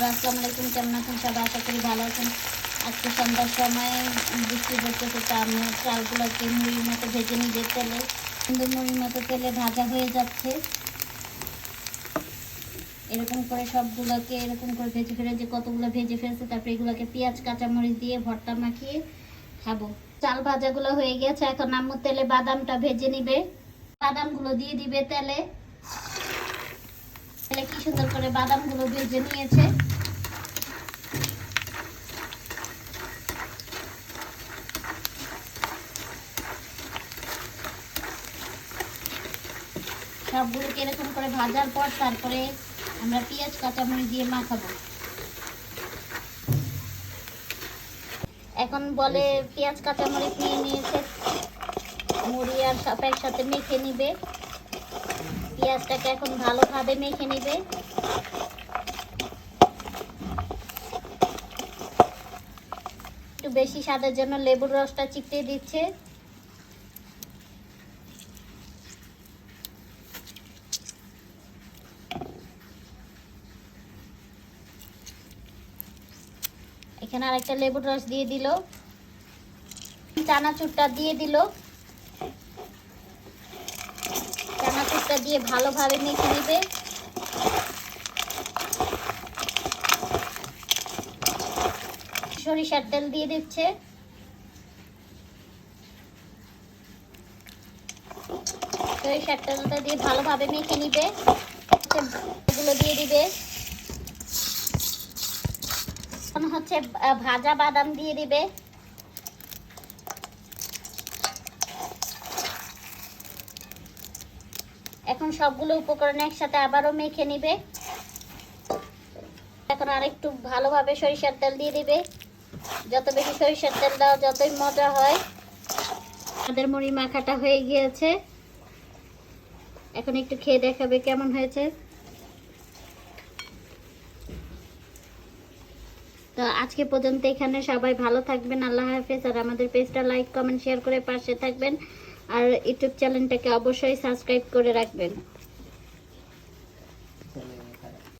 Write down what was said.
বন্ধুরা, আসসালামু আলাইকুম। কেমন আছেন সবাই? আশা করি ভালো আছেন। আজকে সন্ধ্যার সময় বৃষ্টি পড়তেছে, তা আমি চালগুলোকে মুড়ির মতো ভেজে নিয়ে তেলে সুন্দর মুড়ির মতো তেলে ভাজা হয়ে যাচ্ছে। এরকম করে সবগুলোকে এরকম করে ভেজে ফেলে যে কতগুলো ভেজে ফেলছে, তারপরে এগুলোকে পেঁয়াজ কাঁচামরিচ দিয়ে ভর্তা মাখিয়ে খাবো। চাল ভাজাগুলো হয়ে গেছে, এখন আম্মু তেলে বাদামটা ভেজে নিবে। বাদামগুলো দিয়ে দিবে তেলে। কি সুন্দর করে বাদামগুলো ভেজে নিয়েছে। সবগুলোকে এরকম করে ভাজার পর তারপরে আমরা পেঁয়াজ কাঁচামরিচ দিয়ে মাখাবো। এখন বলে পেঁয়াজ কাঁচামরিচ নিয়ে নিয়েছে, মুড়ি আর সব একসাথে মেখে নিবে। পেঁয়াজটাকে এখন ভালোভাবে মেখে নিবে। একটু বেশি স্বাদের জন্য লেবুর রসটা চিপতে দিচ্ছে। এখানে আরেকটা লেবুর রস দিয়ে দিল, চানাচুরটা দিয়ে দিল। চানাচুরটা দিয়ে ভালোভাবে মেখে নিবে। সরিষার তেল দিয়ে দিচ্ছে। সরিষার তেলটা দিয়ে ভালোভাবে মেখে নিবে। এগুলো দিয়ে দিবে। এখন হচ্ছে ভাজা বাদাম দিয়ে দিবে। এখন সবগুলো উপকরণ একসাথে আবারও মেখে নিবে। এখন আরেকটু ভালোভাবে সরিষার তেল দিয়ে দিবে। যত বেশি সরিষার তেল দাও যতই মজা হয়। আমাদের মুড়ি মাখাটা হয়ে গিয়েছে, এখন একটু খেয়ে দেখাবে কেমন হয়েছে। তো আজকে পর্যন্ত এখানে, সবাই ভালো থাকবেন, আল্লাহ হাফেজ। আর আমাদের পেজটা লাইক কমেন্ট শেয়ার করে পাশে থাকবেন, আর ইউটিউব চ্যানেলটাকে অবশ্যই সাবস্ক্রাইব করে রাখবেন।